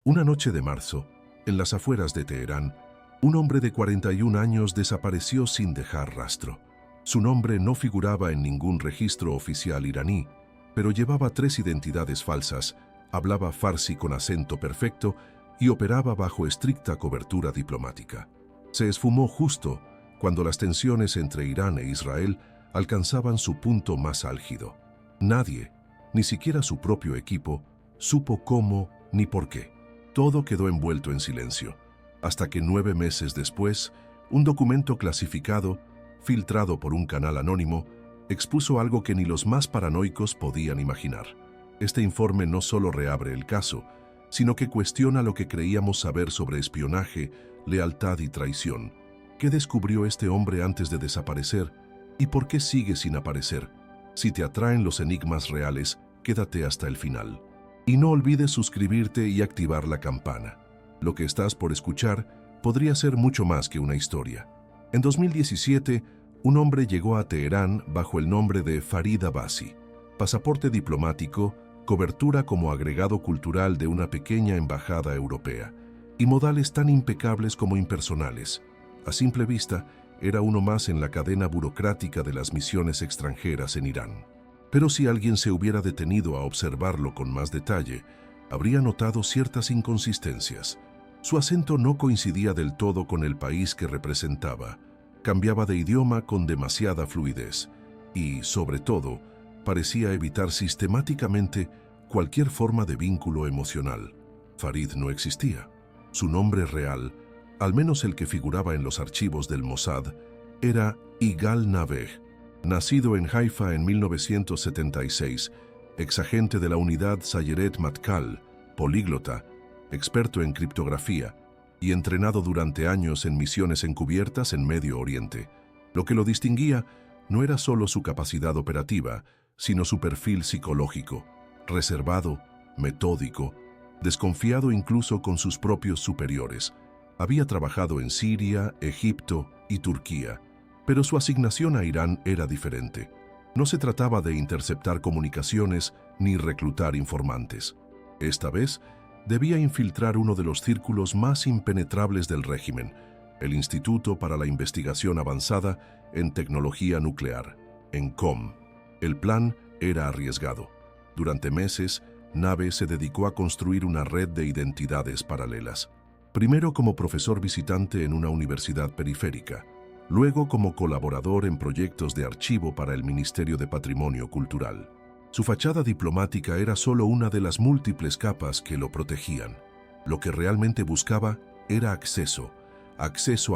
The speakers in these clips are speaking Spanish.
Una noche de marzo, en las afueras de Teherán, un hombre de 41 años desapareció sin dejar rastro. Su nombre no figuraba en ningún registro oficial iraní, pero llevaba 3 identidades falsas, hablaba farsi con acento perfecto y operaba bajo estricta cobertura diplomática. Se esfumó justo cuando las tensiones entre Irán e Israel alcanzaban su punto más álgido. Nadie, ni siquiera su propio equipo, supo cómo ni por qué. Todo quedó envuelto en silencio, hasta que 9 meses después, un documento clasificado, filtrado por un canal anónimo, expuso algo que ni los más paranoicos podían imaginar. Este informe no solo reabre el caso, sino que cuestiona lo que creíamos saber sobre espionaje, lealtad y traición. ¿Qué descubrió este hombre antes de desaparecer? ¿Y por qué sigue sin aparecer? Si te atraen los enigmas reales, quédate hasta el final. Y no olvides suscribirte y activar la campana. Lo que estás por escuchar podría ser mucho más que una historia. En 2017, un hombre llegó a Teherán bajo el nombre de Farid Abbasi. Pasaporte diplomático, cobertura como agregado cultural de una pequeña embajada europea, y modales tan impecables como impersonales. A simple vista, era uno más en la cadena burocrática de las misiones extranjeras en Irán. Pero si alguien se hubiera detenido a observarlo con más detalle, habría notado ciertas inconsistencias. Su acento no coincidía del todo con el país que representaba, cambiaba de idioma con demasiada fluidez y, sobre todo, parecía evitar sistemáticamente cualquier forma de vínculo emocional. Farid no existía. Su nombre real, al menos el que figuraba en los archivos del Mossad, era Igal Naveh. Nacido en Haifa en 1976, exagente de la unidad Sayeret Matkal, políglota, experto en criptografía y entrenado durante años en misiones encubiertas en Medio Oriente. Lo que lo distinguía no era solo su capacidad operativa, sino su perfil psicológico, reservado, metódico, desconfiado incluso con sus propios superiores. Había trabajado en Siria, Egipto y Turquía, pero su asignación a Irán era diferente. No se trataba de interceptar comunicaciones ni reclutar informantes. Esta vez, debía infiltrar uno de los círculos más impenetrables del régimen, el Instituto para la Investigación Avanzada en Tecnología Nuclear, ENCOM. El plan era arriesgado. Durante meses, Naveh se dedicó a construir una red de identidades paralelas. Primero como profesor visitante en una universidad periférica, luego como colaborador en proyectos de archivo para el Ministerio de Patrimonio Cultural. Su fachada diplomática era solo una de las múltiples capas que lo protegían. Lo que realmente buscaba era acceso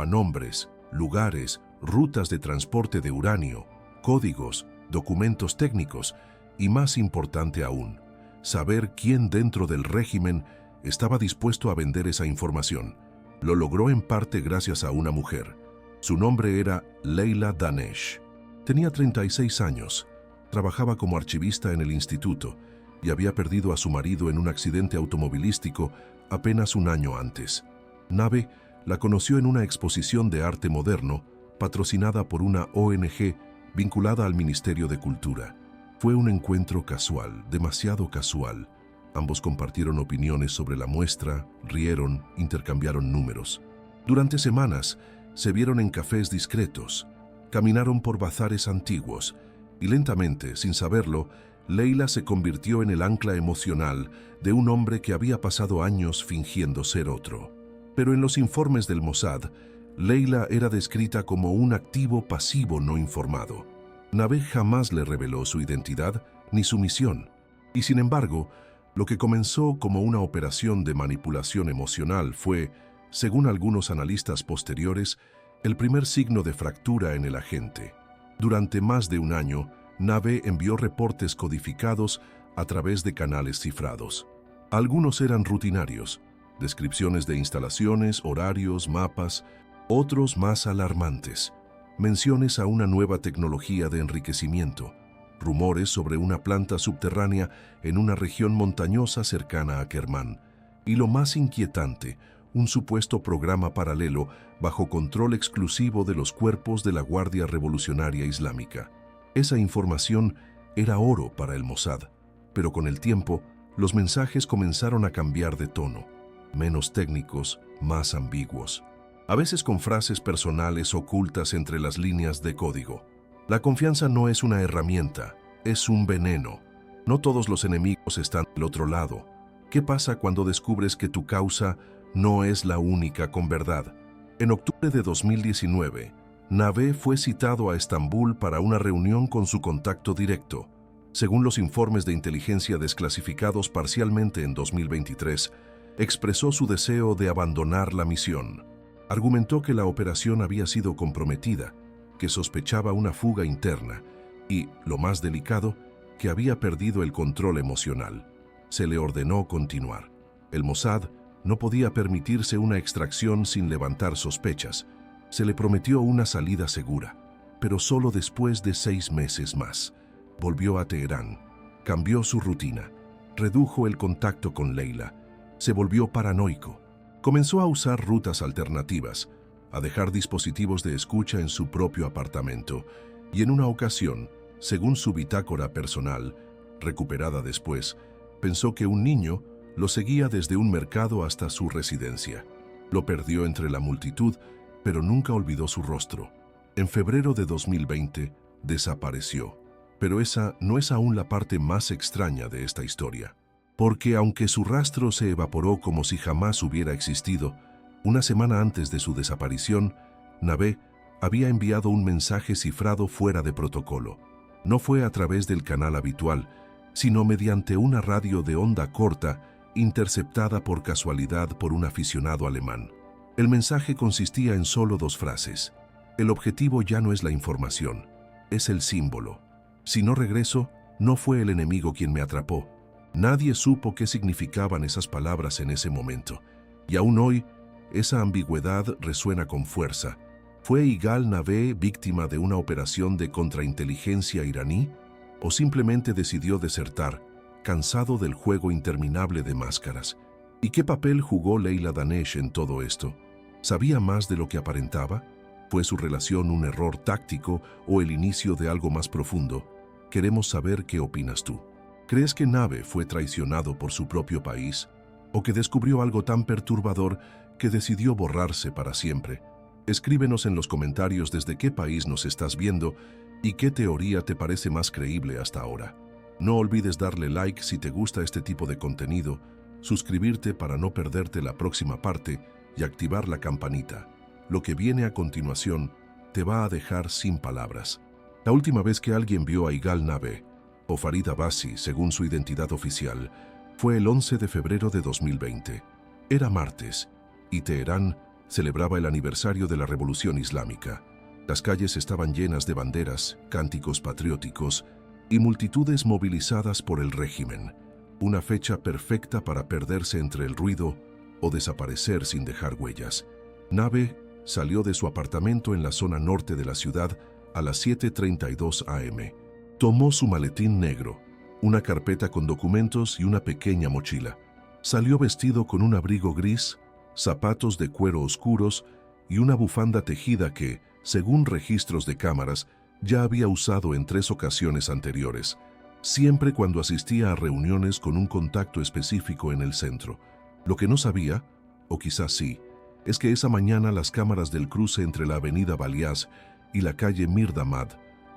a nombres, lugares, rutas de transporte de uranio, códigos, documentos técnicos y, más importante aún, saber quién dentro del régimen estaba dispuesto a vender esa información. Lo logró en parte gracias a una mujer. Su nombre era Leila Danesh. Tenía 36 años, trabajaba como archivista en el instituto y había perdido a su marido en un accidente automovilístico apenas un año antes. Naveh la conoció en una exposición de arte moderno patrocinada por una ONG vinculada al Ministerio de Cultura. Fue un encuentro casual, demasiado casual. Ambos compartieron opiniones sobre la muestra, rieron, intercambiaron números. Durante semanas, se vieron en cafés discretos, caminaron por bazares antiguos y lentamente, sin saberlo, Leila se convirtió en el ancla emocional de un hombre que había pasado años fingiendo ser otro. Pero en los informes del Mossad, Leila era descrita como un activo pasivo no informado. Naveh jamás le reveló su identidad ni su misión, y sin embargo, lo que comenzó como una operación de manipulación emocional fue, según algunos analistas posteriores, el primer signo de fractura en el agente. Durante más de un año, Naveh envió reportes codificados a través de canales cifrados. Algunos eran rutinarios, descripciones de instalaciones, horarios, mapas, otros más alarmantes, menciones a una nueva tecnología de enriquecimiento, rumores sobre una planta subterránea en una región montañosa cercana a Kermán, y lo más inquietante, un supuesto programa paralelo bajo control exclusivo de los cuerpos de la Guardia Revolucionaria Islámica. Esa información era oro para el Mossad, pero con el tiempo, los mensajes comenzaron a cambiar de tono. menos técnicos, más ambiguos, a veces con frases personales ocultas entre las líneas de código. La confianza no es una herramienta, es un veneno. No todos los enemigos están del otro lado. ¿Qué pasa cuando descubres que tu causa no es la única con verdad? En octubre de 2019, Nave fue citado a Estambul para una reunión con su contacto directo. Según los informes de inteligencia desclasificados parcialmente en 2023, expresó su deseo de abandonar la misión. Argumentó que la operación había sido comprometida, que sospechaba una fuga interna y, lo más delicado, que había perdido el control emocional. Se le ordenó continuar. El Mossad no podía permitirse una extracción sin levantar sospechas. Se le prometió una salida segura, pero solo después de 6 meses más. Volvió a Teherán, cambió su rutina, redujo el contacto con Leila, se volvió paranoico. Comenzó a usar rutas alternativas, a dejar dispositivos de escucha en su propio apartamento y en una ocasión, según su bitácora personal, recuperada después, pensó que un niño lo seguía desde un mercado hasta su residencia. Lo perdió entre la multitud, pero nunca olvidó su rostro. En febrero de 2020, desapareció. Pero esa no es aún la parte más extraña de esta historia. Porque aunque su rastro se evaporó como si jamás hubiera existido, una semana antes de su desaparición, Nave había enviado un mensaje cifrado fuera de protocolo. No fue a través del canal habitual, sino mediante una radio de onda corta interceptada por casualidad por un aficionado alemán. El mensaje consistía en solo 2 frases. El objetivo ya no es la información, es el símbolo. Si no regreso, no fue el enemigo quien me atrapó. Nadie supo qué significaban esas palabras en ese momento. Y aún hoy, esa ambigüedad resuena con fuerza. ¿Fue Yigal Nave víctima de una operación de contrainteligencia iraní? ¿O simplemente decidió desertar, cansado del juego interminable de máscaras? ¿Y qué papel jugó Leila Danesh en todo esto? ¿Sabía más de lo que aparentaba? ¿Fue su relación un error táctico o el inicio de algo más profundo? Queremos saber qué opinas tú. ¿Crees que Nave fue traicionado por su propio país? ¿O que descubrió algo tan perturbador que decidió borrarse para siempre? Escríbenos en los comentarios desde qué país nos estás viendo y qué teoría te parece más creíble hasta ahora. No olvides darle like si te gusta este tipo de contenido, suscribirte para no perderte la próxima parte y activar la campanita. Lo que viene a continuación te va a dejar sin palabras. La última vez que alguien vio a Yigal Nave, o Farid Abbasi según su identidad oficial, fue el 11 de febrero de 2020. Era martes, y Teherán celebraba el aniversario de la Revolución Islámica. Las calles estaban llenas de banderas, cánticos patrióticos y multitudes movilizadas por el régimen. Una fecha perfecta para perderse entre el ruido o desaparecer sin dejar huellas. Nave salió de su apartamento en la zona norte de la ciudad a las 7:32 am. Tomó su maletín negro, una carpeta con documentos y una pequeña mochila. Salió vestido con un abrigo gris, zapatos de cuero oscuros y una bufanda tejida que, según registros de cámaras, ya había usado en 3 ocasiones anteriores, siempre cuando asistía a reuniones con un contacto específico en el centro. Lo que no sabía, o quizás sí, es que esa mañana las cámaras del cruce entre la avenida Balias y la calle Mir Damad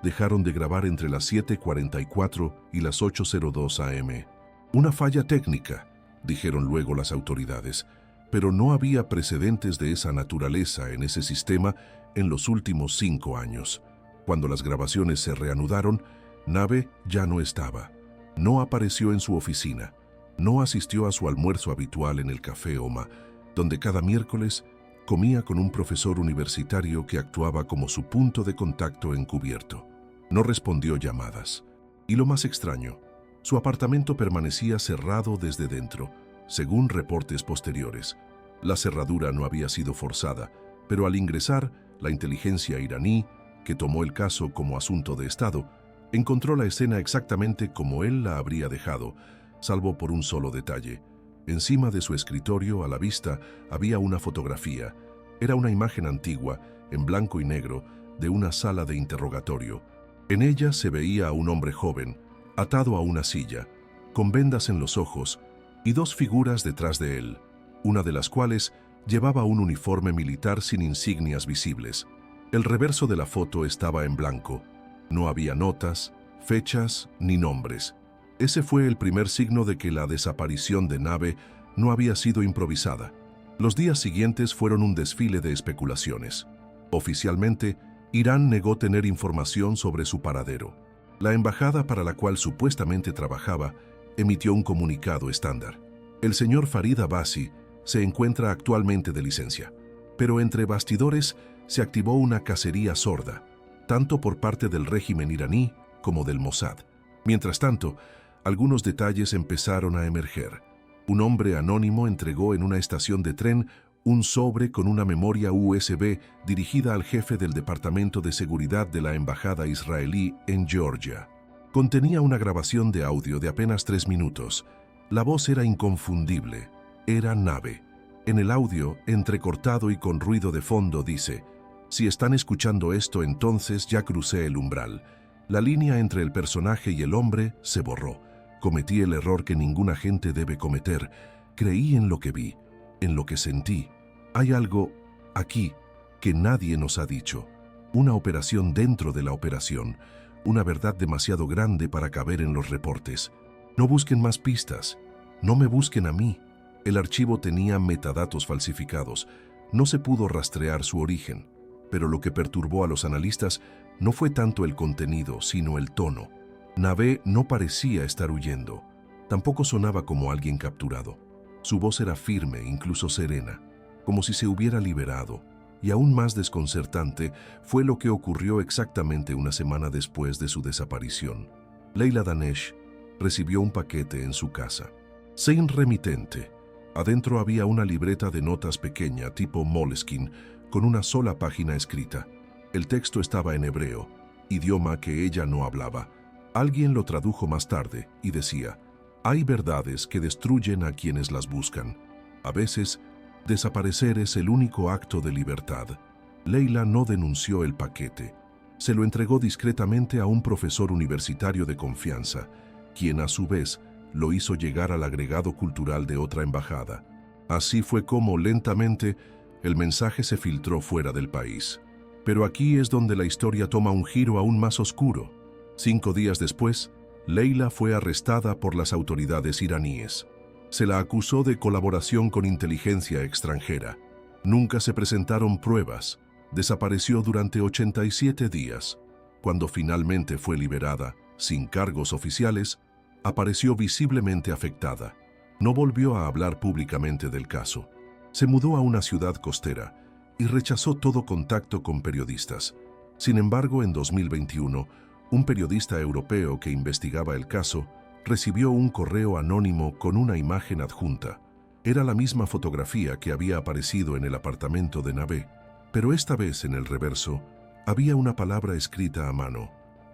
dejaron de grabar entre las 7:44 y las 8:02 am. Una falla técnica, dijeron luego las autoridades, pero no había precedentes de esa naturaleza en ese sistema en los últimos 5 años. Cuando las grabaciones se reanudaron, Nave ya no estaba. No apareció en su oficina. No asistió a su almuerzo habitual en el Café Oma, donde cada miércoles comía con un profesor universitario que actuaba como su punto de contacto encubierto. No respondió llamadas. Y lo más extraño, su apartamento permanecía cerrado desde dentro, según reportes posteriores. La cerradura no había sido forzada, pero al ingresar, la inteligencia iraní, que tomó el caso como asunto de Estado, encontró la escena exactamente como él la habría dejado, salvo por un solo detalle. Encima de su escritorio, a la vista, había una fotografía. Era una imagen antigua, en blanco y negro, de una sala de interrogatorio. En ella se veía a un hombre joven, atado a una silla, con vendas en los ojos, y 2 figuras detrás de él. una de las cuales llevaba un uniforme militar sin insignias visibles. El reverso de la foto estaba en blanco. No había notas, fechas ni nombres. Ese fue el primer signo de que la desaparición de Nave no había sido improvisada. Los días siguientes fueron un desfile de especulaciones. Oficialmente, Irán negó tener información sobre su paradero. La embajada para la cual supuestamente trabajaba emitió un comunicado estándar. El señor Farid Abbasi se encuentra actualmente de licencia, pero entre bastidores se activó una cacería sorda, tanto por parte del régimen iraní como del Mossad. Mientras tanto, algunos detalles empezaron a emerger. Un hombre anónimo entregó en una estación de tren un sobre con una memoria USB dirigida al jefe del Departamento de Seguridad de la Embajada israelí en Georgia. Contenía una grabación de audio de apenas 3 minutos. La voz era inconfundible. Era Nave. En el audio, entrecortado y con ruido de fondo, dice: «Si están escuchando esto, entonces ya crucé el umbral. La línea entre el personaje y el hombre se borró. Cometí el error que ningún agente debe cometer. Creí en lo que vi, en lo que sentí. Hay algo aquí que nadie nos ha dicho. Una operación dentro de la operación. Una verdad demasiado grande para caber en los reportes. No busquen más pistas. No me busquen a mí». El archivo tenía metadatos falsificados. No se pudo rastrear su origen. Pero lo que perturbó a los analistas no fue tanto el contenido, sino el tono. Nave no parecía estar huyendo. Tampoco sonaba como alguien capturado. Su voz era firme, incluso serena, como si se hubiera liberado. Y aún más desconcertante fue lo que ocurrió exactamente una semana después de su desaparición. Leila Danesh recibió un paquete en su casa. Sin remitente. Adentro había una libreta de notas pequeña, tipo Moleskine, con una sola página escrita. El texto estaba en hebreo, idioma que ella no hablaba. Alguien lo tradujo más tarde y decía: «Hay verdades que destruyen a quienes las buscan. A veces, desaparecer es el único acto de libertad». Leila no denunció el paquete. Se lo entregó discretamente a un profesor universitario de confianza, quien a su vez lo hizo llegar al agregado cultural de otra embajada. Así fue como, lentamente, el mensaje se filtró fuera del país. Pero aquí es donde la historia toma un giro aún más oscuro. 5 días después, Leila fue arrestada por las autoridades iraníes. Se la acusó de colaboración con inteligencia extranjera. Nunca se presentaron pruebas. Desapareció durante 87 días. Cuando finalmente fue liberada, sin cargos oficiales, apareció visiblemente afectada. No volvió a hablar públicamente del caso. Se mudó a una ciudad costera y rechazó todo contacto con periodistas. Sin embargo, en 2021, un periodista europeo que investigaba el caso recibió un correo anónimo con una imagen adjunta. Era la misma fotografía que había aparecido en el apartamento de Nave, pero esta vez en el reverso había una palabra escrita a mano: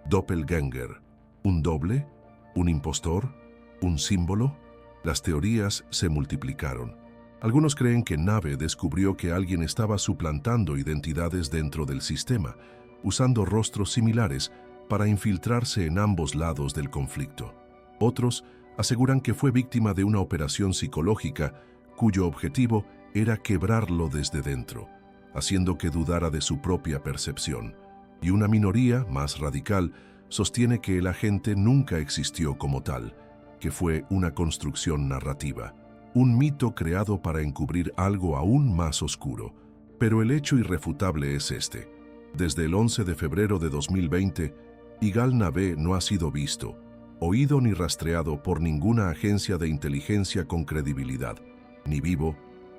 doppelganger. ¿Un doble? ¿Un impostor? ¿Un símbolo? Las teorías se multiplicaron. Algunos creen que Nave descubrió que alguien estaba suplantando identidades dentro del sistema, usando rostros similares para infiltrarse en ambos lados del conflicto. Otros aseguran que fue víctima de una operación psicológica cuyo objetivo era quebrarlo desde dentro, haciendo que dudara de su propia percepción. Y una minoría, más radical, sostiene que el agente nunca existió como tal, que fue una construcción narrativa, un mito creado para encubrir algo aún más oscuro. Pero el hecho irrefutable es este: desde el 11 de febrero de 2020, Yigal Nave no ha sido visto, oído ni rastreado por ninguna agencia de inteligencia con credibilidad, ni vivo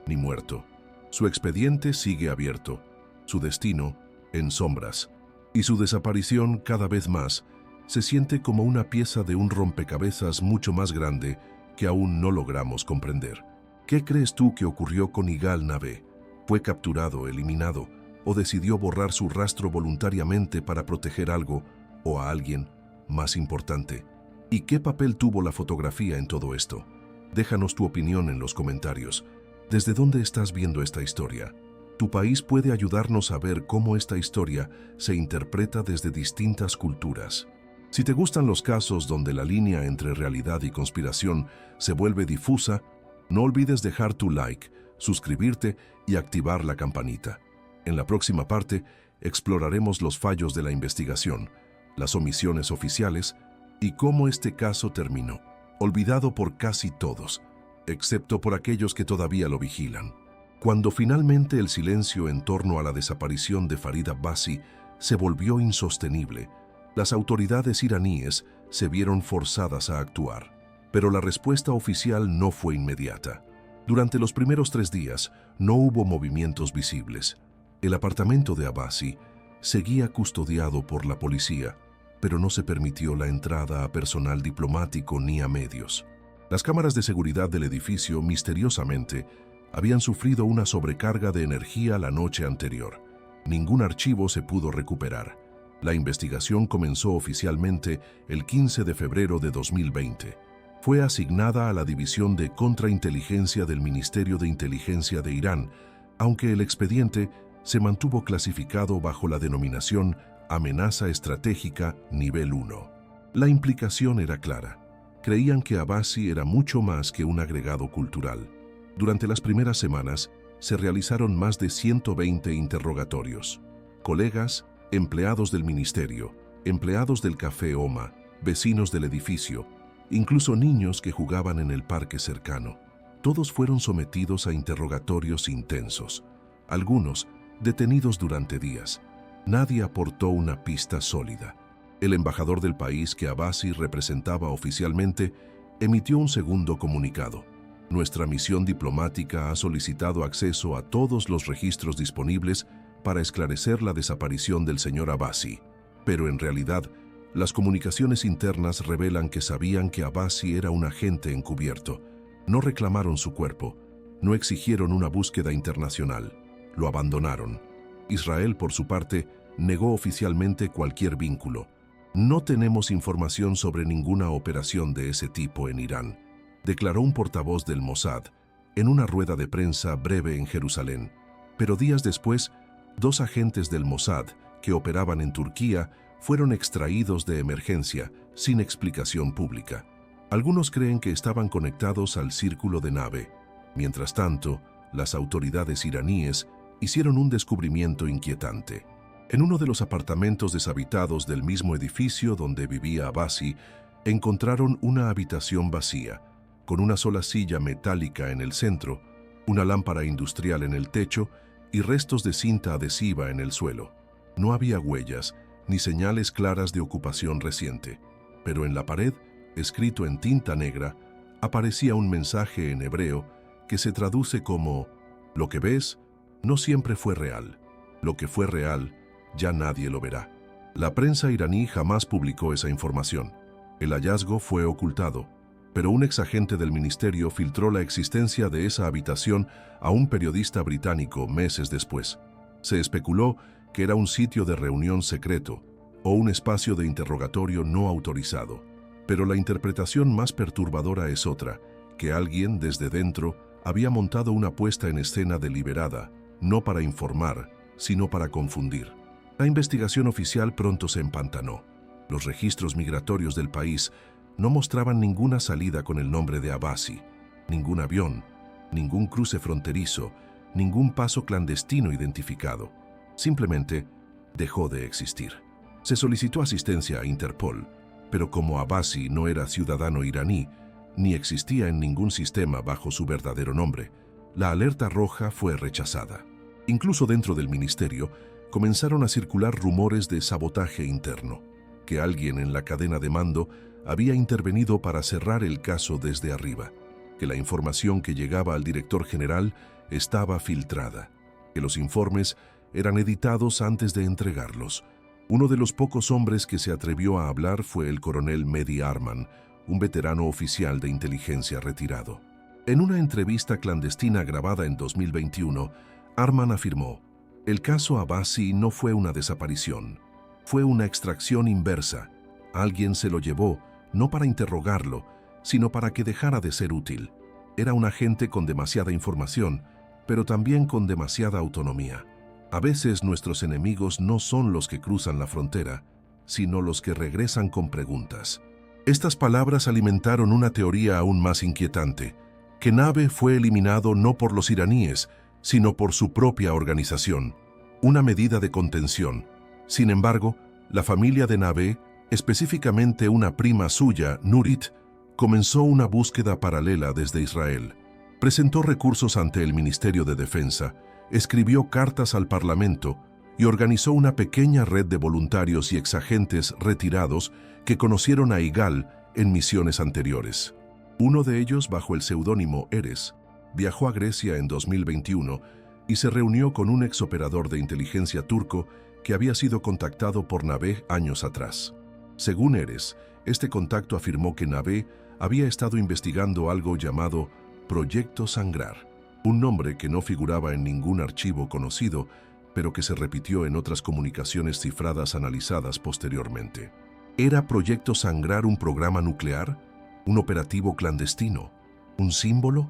ni muerto. Su expediente sigue abierto, su destino en sombras, y su desaparición cada vez más se siente como una pieza de un rompecabezas mucho más grande que aún no logramos comprender. ¿Qué crees tú que ocurrió con Yigal Nave? ¿Fue capturado, eliminado, o decidió borrar su rastro voluntariamente para proteger algo o a alguien más importante? ¿Y qué papel tuvo la fotografía en todo esto? Déjanos tu opinión en los comentarios. ¿Desde dónde estás viendo esta historia? Tu país puede ayudarnos a ver cómo esta historia se interpreta desde distintas culturas. Si te gustan los casos donde la línea entre realidad y conspiración se vuelve difusa, no olvides dejar tu like suscribirte y activar la campanita. En la próxima parte, exploraremos los fallos de la investigación, las omisiones oficiales y cómo este caso terminó, olvidado por casi todos, excepto por aquellos que todavía lo vigilan. Cuando finalmente el silencio en torno a la desaparición de Farid Abbasi se volvió insostenible, las autoridades iraníes se vieron forzadas a actuar. Pero la respuesta oficial no fue inmediata. Durante los primeros 3 días no hubo movimientos visibles. El apartamento de Abbasi seguía custodiado por la policía, pero no se permitió la entrada a personal diplomático ni a medios. Las cámaras de seguridad del edificio misteriosamente habían sufrido una sobrecarga de energía la noche anterior. Ningún archivo se pudo recuperar. La investigación comenzó oficialmente el 15 de febrero de 2020. Fue asignada a la División de Contrainteligencia del Ministerio de Inteligencia de Irán, aunque el expediente se mantuvo clasificado bajo la denominación Amenaza Estratégica Nivel 1. La implicación era clara. Creían que Abbasi era mucho más que un agregado cultural. Durante las primeras semanas, se realizaron más de 120 interrogatorios. Colegas, empleados del ministerio, empleados del Café Oma, vecinos del edificio, incluso niños que jugaban en el parque cercano. Todos fueron sometidos a interrogatorios intensos, algunos detenidos durante días. Nadie aportó una pista sólida. El embajador del país que Abbasi representaba oficialmente emitió un segundo comunicado. Nuestra misión diplomática ha solicitado acceso a todos los registros disponibles para esclarecer la desaparición del señor Abbasi, pero en realidad, las comunicaciones internas revelan que sabían que Abbasi era un agente encubierto. No reclamaron su cuerpo, no exigieron una búsqueda internacional, lo abandonaron. Israel, por su parte, negó oficialmente cualquier vínculo. No tenemos información sobre ninguna operación de ese tipo en Irán, declaró un portavoz del Mossad en una rueda de prensa breve en Jerusalén. Pero días después, 2 agentes del Mossad que operaban en Turquía fueron extraídos de emergencia, sin explicación pública. Algunos creen que estaban conectados al círculo de Nave. Mientras tanto, las autoridades iraníes hicieron un descubrimiento inquietante. En uno de los apartamentos deshabitados del mismo edificio donde vivía Abbasi, encontraron una habitación vacía, con una sola silla metálica en el centro, una lámpara industrial en el techo y restos de cinta adhesiva en el suelo. No había huellas ni señales claras de ocupación reciente, pero en la pared, escrito en tinta negra, aparecía un mensaje en hebreo que se traduce como: «Lo que ves no siempre fue real. Lo que fue real, ya nadie lo verá». La prensa iraní jamás publicó esa información. El hallazgo fue ocultado, pero un exagente del ministerio filtró la existencia de esa habitación a un periodista británico meses después. Se especuló que era un sitio de reunión secreto o un espacio de interrogatorio no autorizado. Pero la interpretación más perturbadora es otra, que alguien desde dentro había montado una puesta en escena deliberada, no para informar, sino para confundir. La investigación oficial pronto se empantanó. Los registros migratorios del país no mostraban ninguna salida con el nombre de Abbasi, ningún avión, ningún cruce fronterizo, ningún paso clandestino identificado. Simplemente dejó de existir. Se solicitó asistencia a Interpol, pero como Abbasi no era ciudadano iraní, ni existía en ningún sistema bajo su verdadero nombre, la alerta roja fue rechazada. Incluso dentro del ministerio, comenzaron a circular rumores de sabotaje interno, que alguien en la cadena de mando había intervenido para cerrar el caso desde arriba, que la información que llegaba al director general estaba filtrada, que los informes eran editados antes de entregarlos. Uno de los pocos hombres que se atrevió a hablar fue el coronel Mehdi Arman, un veterano oficial de inteligencia retirado. En una entrevista clandestina grabada en 2021, Arman afirmó: «El caso Abbasi no fue una desaparición, fue una extracción inversa. Alguien se lo llevó, no para interrogarlo, sino para que dejara de ser útil. Era un agente con demasiada información, pero también con demasiada autonomía. A veces nuestros enemigos no son los que cruzan la frontera, sino los que regresan con preguntas». Estas palabras alimentaron una teoría aún más inquietante. que Nave fue eliminado no por los iraníes, sino por su propia organización, una medida de contención. Sin embargo, la familia de Nave, específicamente una prima suya, Nurit, comenzó una búsqueda paralela desde Israel. Presentó recursos ante el Ministerio de Defensa, escribió cartas al Parlamento y organizó una pequeña red de voluntarios y exagentes retirados que conocieron a Igal en misiones anteriores. Uno de ellos, bajo el seudónimo Eres, viajó a Grecia en 2021 y se reunió con un exoperador de inteligencia turco que había sido contactado por Nave años atrás. Según Eres, este contacto afirmó que Nave había estado investigando algo llamado Proyecto Sangrar, un nombre que no figuraba en ningún archivo conocido, pero que se repitió en otras comunicaciones cifradas analizadas posteriormente. ¿Era Proyecto Sangrar un programa nuclear? ¿Un operativo clandestino? ¿Un símbolo?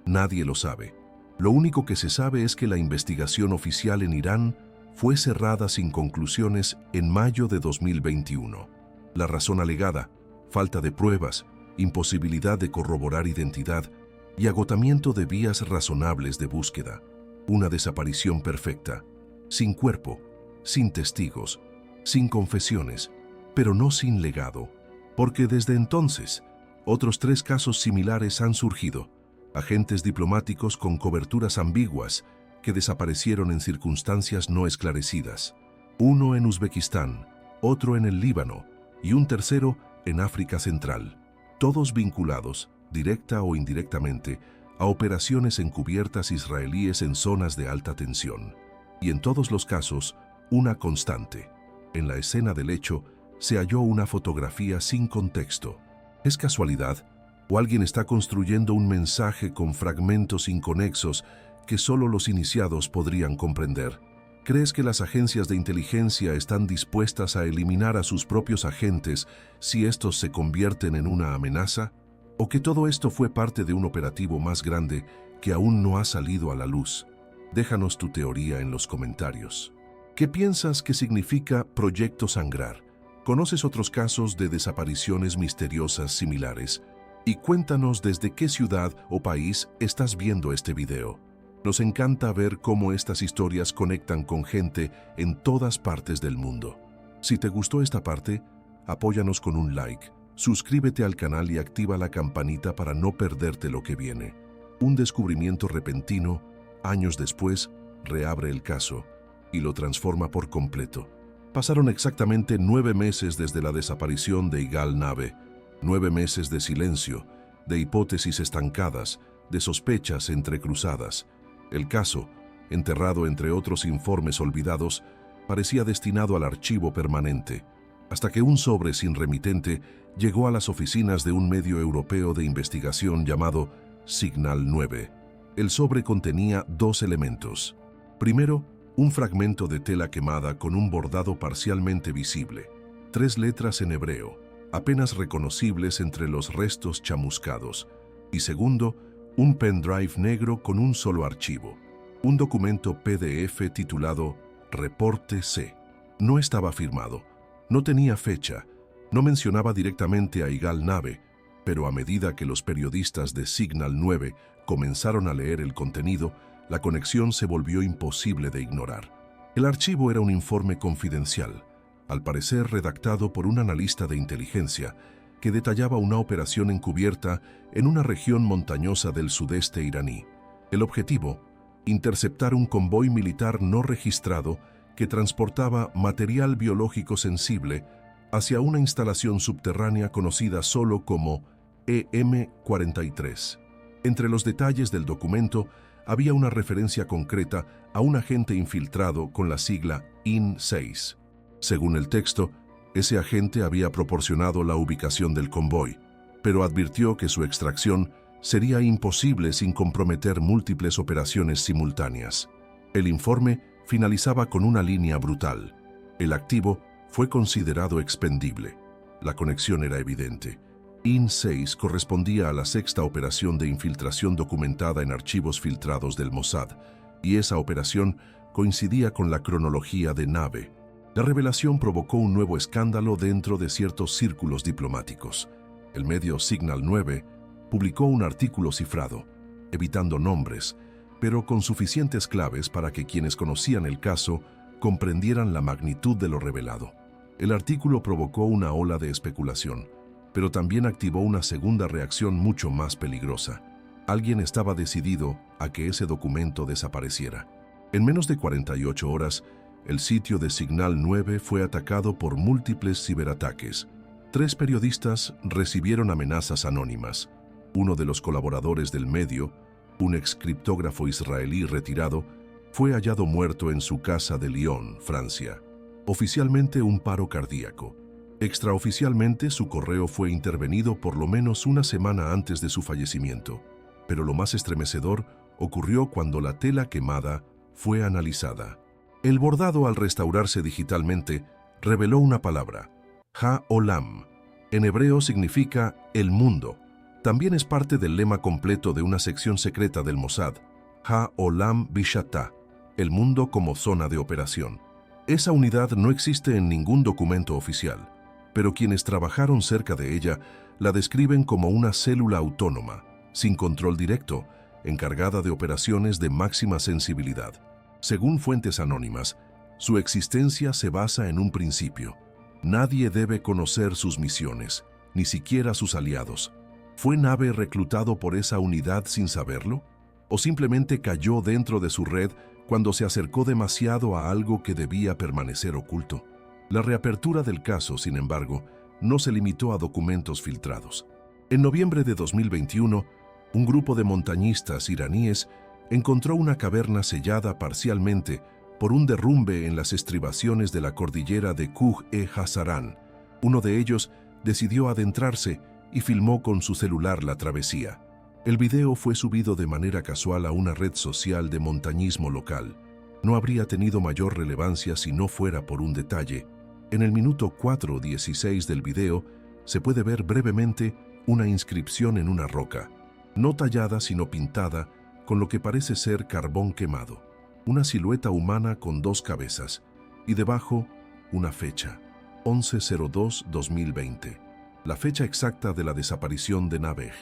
Nadie lo sabe. Lo único que se sabe es que la investigación oficial en Irán fue cerrada sin conclusiones en mayo de 2021. La razón alegada: falta de pruebas, imposibilidad de corroborar identidad y agotamiento de vías razonables de búsqueda. Una desaparición perfecta, sin cuerpo, sin testigos, sin confesiones, pero no sin legado, porque desde entonces otros 3 casos similares han surgido: agentes diplomáticos con coberturas ambiguas que desaparecieron en circunstancias no esclarecidas, uno en Uzbekistán, otro en el Líbano y un tercero en África Central, todos vinculados, directa o indirectamente, a operaciones encubiertas israelíes en zonas de alta tensión. Y en todos los casos, una constante: en la escena del hecho se halló una fotografía sin contexto. ¿Es casualidad? ¿O alguien está construyendo un mensaje con fragmentos inconexos que solo los iniciados podrían comprender? ¿Crees que las agencias de inteligencia están dispuestas a eliminar a sus propios agentes si estos se convierten en una amenaza? ¿O que todo esto fue parte de un operativo más grande que aún no ha salido a la luz? Déjanos tu teoría en los comentarios. ¿Qué piensas que significa Proyecto Sangrar? ¿Conoces otros casos de desapariciones misteriosas similares? Y cuéntanos desde qué ciudad o país estás viendo este video. Nos encanta ver cómo estas historias conectan con gente en todas partes del mundo. Si te gustó esta parte, apóyanos con un like, suscríbete al canal y activa la campanita para no perderte lo que viene. Un descubrimiento repentino, años después, reabre el caso y lo transforma por completo. Pasaron exactamente 9 meses desde la desaparición de Igal Nave, 9 meses de silencio, de hipótesis estancadas, de sospechas entrecruzadas. El caso, enterrado entre otros informes olvidados, parecía destinado al archivo permanente, hasta que un sobre sin remitente llegó a las oficinas de un medio europeo de investigación llamado Signal 9. El sobre contenía 2 elementos. Primero, un fragmento de tela quemada con un bordado parcialmente visible, 3 letras en hebreo, apenas reconocibles entre los restos chamuscados. Y segundo, un pendrive negro con un solo archivo, un documento PDF titulado Reporte C. No estaba firmado, no tenía fecha, no mencionaba directamente a Igal Nave, pero a medida que los periodistas de Signal 9 comenzaron a leer el contenido, la conexión se volvió imposible de ignorar. El archivo era un informe confidencial, al parecer redactado por un analista de inteligencia, que detallaba una operación encubierta en una región montañosa del sudeste iraní. El objetivo: interceptar un convoy militar no registrado que transportaba material biológico sensible hacia una instalación subterránea conocida solo como EM-43. Entre los detalles del documento había una referencia concreta a un agente infiltrado con la sigla IN-6. Según el texto, ese agente había proporcionado la ubicación del convoy, pero advirtió que su extracción sería imposible sin comprometer múltiples operaciones simultáneas. El informe finalizaba con una línea brutal: el activo fue considerado expendible. La conexión era evidente. IN-6 correspondía a la 6ª operación de infiltración documentada en archivos filtrados del Mossad, y esa operación coincidía con la cronología de Nave. La revelación provocó un nuevo escándalo dentro de ciertos círculos diplomáticos. El medio Signal 9 publicó un artículo cifrado, evitando nombres, pero con suficientes claves para que quienes conocían el caso comprendieran la magnitud de lo revelado. El artículo provocó una ola de especulación, pero también activó una segunda reacción mucho más peligrosa. Alguien estaba decidido a que ese documento desapareciera. En menos de 48 horas, el sitio de Signal 9 fue atacado por múltiples ciberataques. 3 periodistas recibieron amenazas anónimas. Uno de los colaboradores del medio, un ex criptógrafo israelí retirado, fue hallado muerto en su casa de Lyon, Francia. Oficialmente un paro cardíaco. Extraoficialmente su correo fue intervenido por lo menos una semana antes de su fallecimiento. Pero lo más estremecedor ocurrió cuando la tela quemada fue analizada. El bordado, al restaurarse digitalmente, reveló una palabra, Ha-Olam. En hebreo significa el mundo. También es parte del lema completo de una sección secreta del Mossad, Ha-Olam Bishatá, el mundo como zona de operación. Esa unidad no existe en ningún documento oficial, pero quienes trabajaron cerca de ella la describen como una célula autónoma, sin control directo, encargada de operaciones de máxima sensibilidad. Según fuentes anónimas, su existencia se basa en un principio. Nadie debe conocer sus misiones, ni siquiera sus aliados. ¿Fue Nave reclutado por esa unidad sin saberlo? ¿O simplemente cayó dentro de su red cuando se acercó demasiado a algo que debía permanecer oculto? La reapertura del caso, sin embargo, no se limitó a documentos filtrados. En noviembre de 2021, un grupo de montañistas iraníes encontró una caverna sellada parcialmente por un derrumbe en las estribaciones de la cordillera de Kuj-e-Hazaran. Uno de ellos decidió adentrarse y filmó con su celular la travesía. El video fue subido de manera casual a una red social de montañismo local. No habría tenido mayor relevancia si no fuera por un detalle. En el minuto 4:16 del video se puede ver brevemente una inscripción en una roca, no tallada sino pintada con lo que parece ser carbón quemado, una silueta humana con 2 cabezas, y debajo una fecha, 11/02/2020, la fecha exacta de la desaparición de Nabih.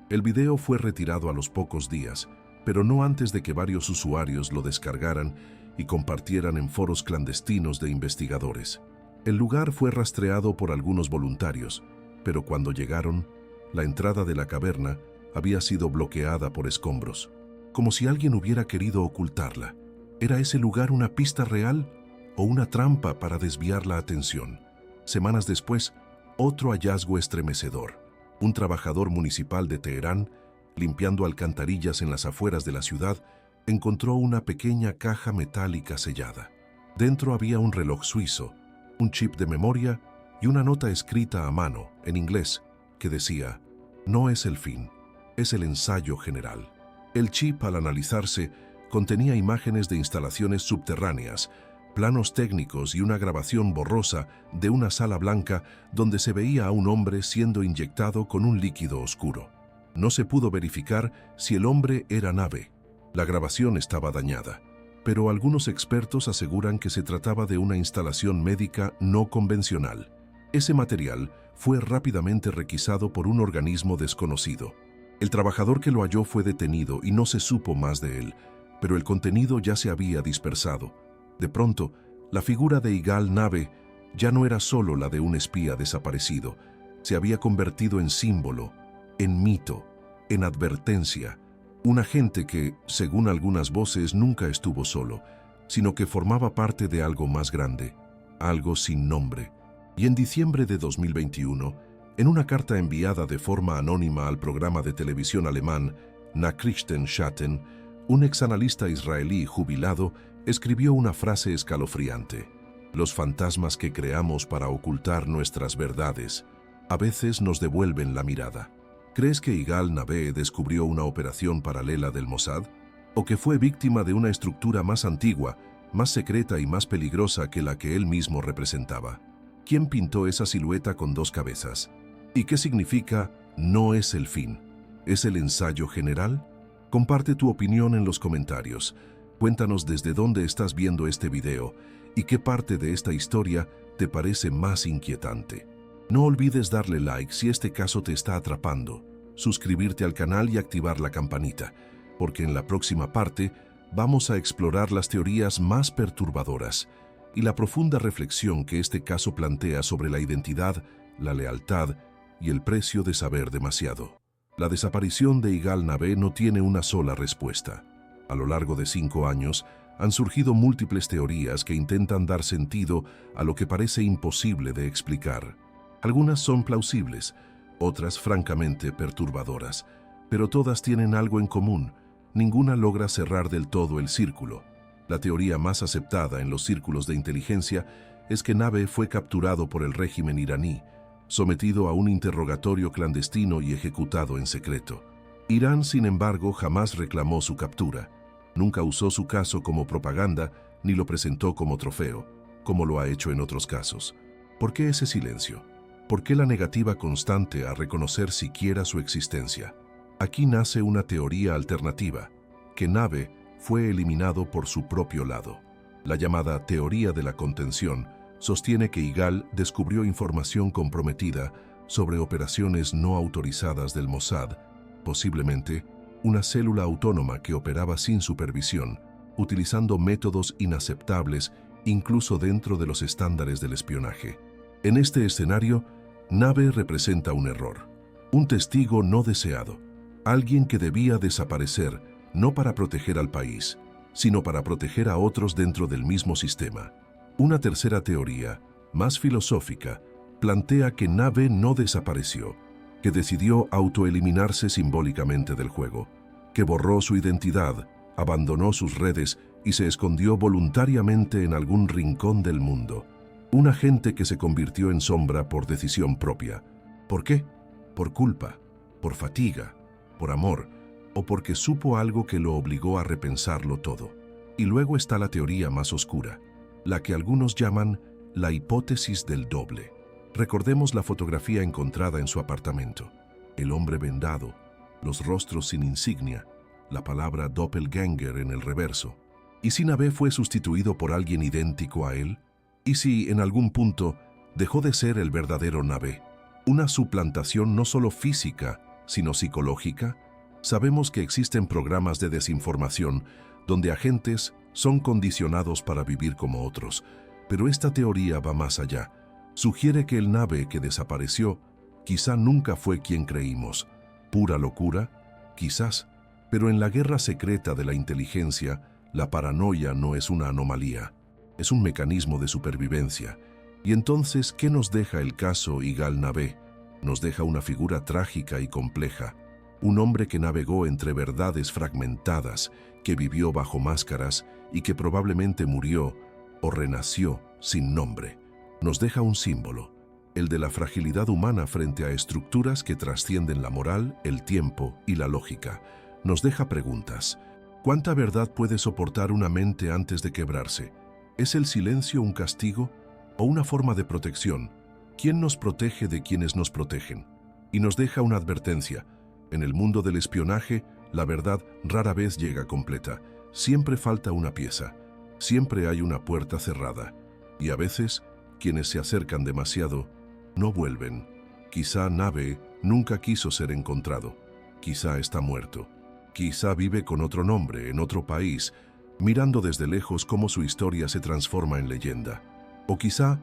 El video fue retirado a los pocos días, pero no antes de que varios usuarios lo descargaran y compartieran en foros clandestinos de investigadores. El lugar fue rastreado por algunos voluntarios, pero cuando llegaron, la entrada de la caverna había sido bloqueada por escombros, como si alguien hubiera querido ocultarla. ¿Era ese lugar una pista real o una trampa para desviar la atención? Semanas después, otro hallazgo estremecedor. Un trabajador municipal de Teherán, limpiando alcantarillas en las afueras de la ciudad, encontró una pequeña caja metálica sellada. Dentro había un reloj suizo, un chip de memoria y una nota escrita a mano, en inglés, que decía: "No es el fin, es el ensayo general". El chip, al analizarse, contenía imágenes de instalaciones subterráneas, planos técnicos y una grabación borrosa de una sala blanca donde se veía a un hombre siendo inyectado con un líquido oscuro. No se pudo verificar si el hombre era Nave. La grabación estaba dañada, pero algunos expertos aseguran que se trataba de una instalación médica no convencional. Ese material fue rápidamente requisado por un organismo desconocido. El trabajador que lo halló fue detenido y no se supo más de él, pero el contenido ya se había dispersado. De pronto, la figura de Yigal Nave ya no era solo la de un espía desaparecido. Se había convertido en símbolo, en mito, en advertencia. Un agente que, según algunas voces, nunca estuvo solo, sino que formaba parte de algo más grande, algo sin nombre. Y en diciembre de 2021, en una carta enviada de forma anónima al programa de televisión alemán Nachrichtenschatten, un exanalista israelí jubilado escribió una frase escalofriante: "Los fantasmas que creamos para ocultar nuestras verdades a veces nos devuelven la mirada". ¿Crees que Yigal Nave descubrió una operación paralela del Mossad? ¿O que fue víctima de una estructura más antigua, más secreta y más peligrosa que la que él mismo representaba? ¿Quién pintó esa silueta con 2 cabezas? ¿Y qué significa "no es el fin"? ¿Es el ensayo general? Comparte tu opinión en los comentarios. Cuéntanos desde dónde estás viendo este video y qué parte de esta historia te parece más inquietante. No olvides darle like si este caso te está atrapando. suscribirte al canal y activar la campanita, porque en la próxima parte vamos a explorar las teorías más perturbadoras y la profunda reflexión que este caso plantea sobre la identidad, la lealtad y el precio de saber demasiado. La desaparición de Yigal Nabé no tiene una sola respuesta. A lo largo de 5 años, han surgido múltiples teorías que intentan dar sentido a lo que parece imposible de explicar. Algunas son plausibles, otras francamente perturbadoras, pero todas tienen algo en común. Ninguna logra cerrar del todo el círculo. La teoría más aceptada en los círculos de inteligencia es que Nabé fue capturado por el régimen iraní, sometido a un interrogatorio clandestino y ejecutado en secreto. Irán, sin embargo, jamás reclamó su captura. Nunca usó su caso como propaganda ni lo presentó como trofeo, como lo ha hecho en otros casos. ¿Por qué ese silencio? ¿Por qué la negativa constante a reconocer siquiera su existencia? Aquí nace una teoría alternativa, que Nabé fue eliminado por su propio lado. La llamada teoría de la contención sostiene que Yigal descubrió información comprometida sobre operaciones no autorizadas del Mossad, posiblemente una célula autónoma que operaba sin supervisión, utilizando métodos inaceptables incluso dentro de los estándares del espionaje. En este escenario, Nabé representa un error, un testigo no deseado, alguien que debía desaparecer no para proteger al país, sino para proteger a otros dentro del mismo sistema. Una tercera teoría, más filosófica, plantea que Nabé no desapareció, que decidió autoeliminarse simbólicamente del juego, que borró su identidad, abandonó sus redes y se escondió voluntariamente en algún rincón del mundo. Un agente que se convirtió en sombra por decisión propia. ¿Por qué? Por culpa, por fatiga, por amor, o porque supo algo que lo obligó a repensarlo todo. Y luego está la teoría más oscura, la que algunos llaman la hipótesis del doble. Recordemos la fotografía encontrada en su apartamento. El hombre vendado, los rostros sin insignia, la palabra doppelganger en el reverso. ¿Y si Nabé fue sustituido por alguien idéntico a él? ¿Y si, en algún punto, dejó de ser el verdadero Nabé? Una suplantación no solo física, sino psicológica. Sabemos que existen programas de desinformación donde agentes son condicionados para vivir como otros, pero esta teoría va más allá. Sugiere que el Nabé que desapareció quizá nunca fue quien creímos. ¿Pura locura? Quizás, pero en la guerra secreta de la inteligencia, la paranoia no es una anomalía, es un mecanismo de supervivencia. Y entonces, ¿qué nos deja el caso Yigal Nabé? Nos deja una figura trágica y compleja, un hombre que navegó entre verdades fragmentadas, que vivió bajo máscaras y que probablemente murió o renació sin nombre. Nos deja un símbolo, el de la fragilidad humana frente a estructuras que trascienden la moral, el tiempo y la lógica. Nos deja preguntas. ¿Cuánta verdad puede soportar una mente antes de quebrarse? ¿Es el silencio un castigo o una forma de protección? ¿Quién nos protege de quienes nos protegen? Y nos deja una advertencia. En el mundo del espionaje, la verdad rara vez llega completa. Siempre falta una pieza. Siempre hay una puerta cerrada. Y a veces, quienes se acercan demasiado no vuelven. Quizá Nabé nunca quiso ser encontrado. Quizá está muerto. Quizá vive con otro nombre, en otro país, mirando desde lejos cómo su historia se transforma en leyenda. O quizá,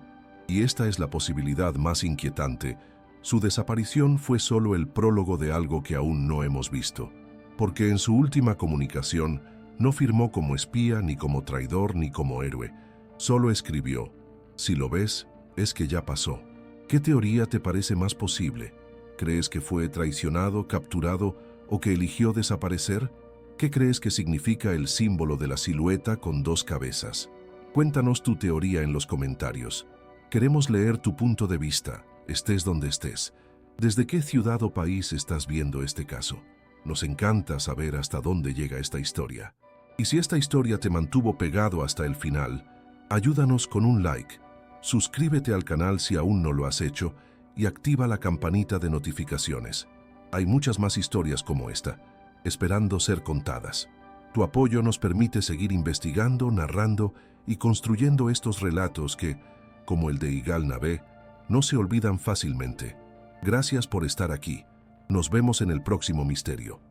y esta es la posibilidad más inquietante, su desaparición fue solo el prólogo de algo que aún no hemos visto. Porque en su última comunicación no firmó como espía, ni como traidor, ni como héroe. Solo escribió: si lo ves, es que ya pasó. ¿Qué teoría te parece más posible? ¿Crees que fue traicionado, capturado o que eligió desaparecer? ¿Qué crees que significa el símbolo de la silueta con 2 cabezas? Cuéntanos tu teoría en los comentarios. Queremos leer tu punto de vista, estés donde estés. ¿Desde qué ciudad o país estás viendo este caso? Nos encanta saber hasta dónde llega esta historia. Y si esta historia te mantuvo pegado hasta el final, ayúdanos con un like. Suscríbete al canal si aún no lo has hecho y activa la campanita de notificaciones. Hay muchas más historias como esta, esperando ser contadas. Tu apoyo nos permite seguir investigando, narrando y construyendo estos relatos que, como el de Yigal Nabé, no se olvidan fácilmente. Gracias por estar aquí. Nos vemos en el próximo misterio.